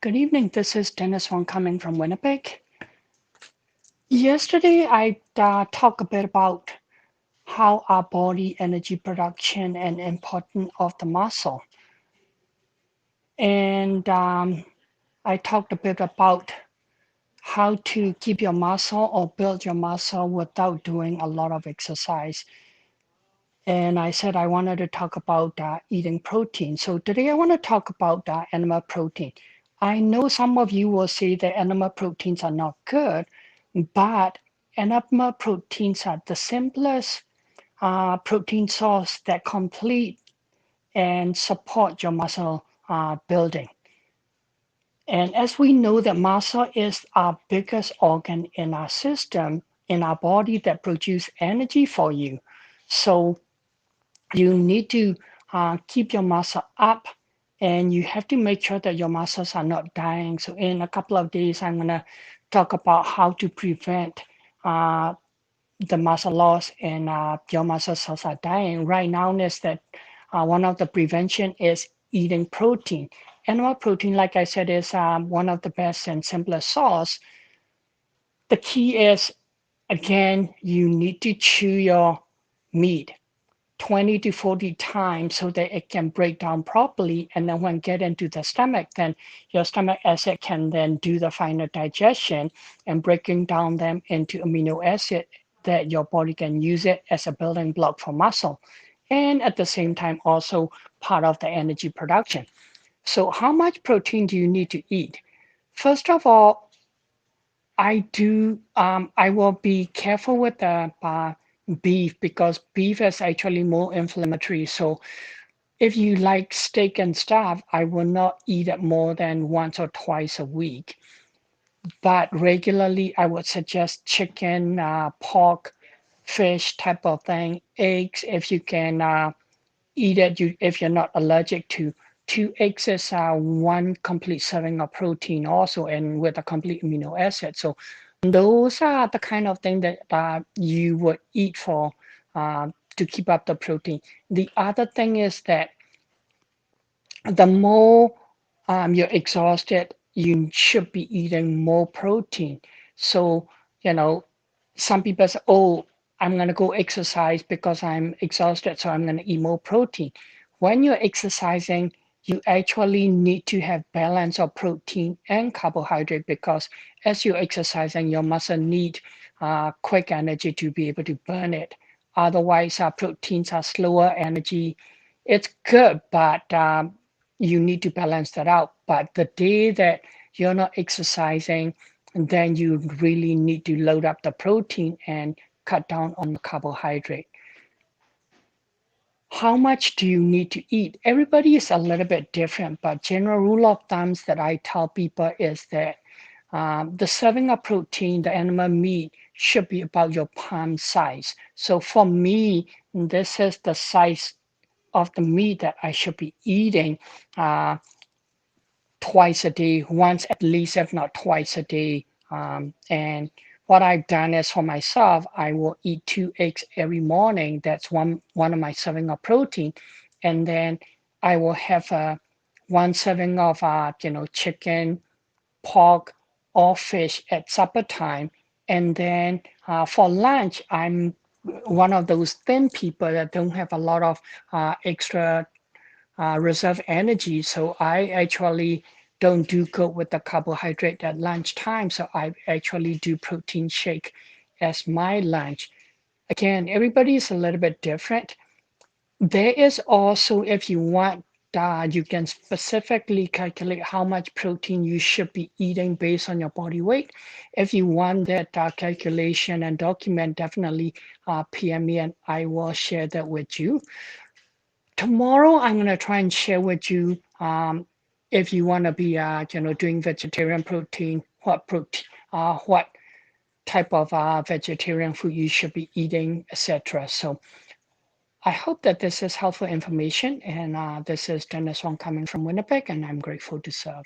Good evening. This is Dennis Wong coming from Winnipeg. Yesterday, I talked a bit about how our body energy production and importance of the muscle. And I talked a bit about how to keep your muscle or build your muscle without doing a lot of exercise. And I said I wanted to talk about eating protein. So today I want to talk about animal protein. I know some of you will say that animal proteins are not good, but animal proteins are the simplest protein source that complete and support your muscle building. And as we know that muscle is our biggest organ in our system, in our body that produce energy for you. So you need to keep your muscle up and you have to make sure that your muscles are not dying. So in a couple of days, I'm going to talk about how to prevent uh, the muscle loss and your muscle cells are dying. Right now is that one of the prevention is eating protein. Animal protein, like I said, is one of the best and simplest source. The key is, again, you need to chew your meat 20 to 40 times so that it can break down properly. And then when get into the stomach, then your stomach acid can then do the final digestion and breaking down them into amino acid that your body can use it as a building block for muscle. And at the same time, also part of the energy production. So how much protein do you need to eat? First of all, I will be careful with the beef because beef is actually more inflammatory. So if you like steak and stuff, I will not eat it more than once or twice a week. But regularly, I would suggest chicken, pork, fish type of thing, eggs if you can eat it. If you're not allergic to. 2 eggs is one complete serving of protein also, and with a complete amino acid. So those are the kind of thing that you would eat for to keep up the protein. The other thing is that the more you're exhausted, you should be eating more protein. So, you know, some people say, oh, I'm going to go exercise because I'm exhausted, so I'm going to eat more protein. When you're exercising, you actually need to have balance of protein and carbohydrate because as you're exercising, your muscle need quick energy to be able to burn it. Otherwise, proteins are slower energy. It's good, but you need to balance that out. But the day that you're not exercising, then you really need to load up the protein and cut down on the carbohydrate. How much do you need to eat? Everybody is a little bit different, but general rule of thumbs that I tell people is that the serving of protein, the animal meat, should be about your palm size. So for me, this is the size of the meat that I should be eating twice a day, once at least, if not twice a day. And what I've done is for myself, I will eat 2 eggs every morning. That's one of my serving of protein. And then I will have one serving of chicken, pork, or fish at supper time. And then for lunch, I'm one of those thin people that don't have a lot of extra reserve energy. So I actually don't do good with the carbohydrate at lunchtime. So I actually do protein shake as my lunch. Again, everybody is a little bit different. There is also, if you want, you can specifically calculate how much protein you should be eating based on your body weight. If you want that calculation and document, definitely PM me and I will share that with you. Tomorrow, I'm going to try and share with you if you want to be, doing vegetarian protein, what type of vegetarian food you should be eating, etc. So I hope that this is helpful information. And this is Dennis Wong coming from Winnipeg, and I'm grateful to serve.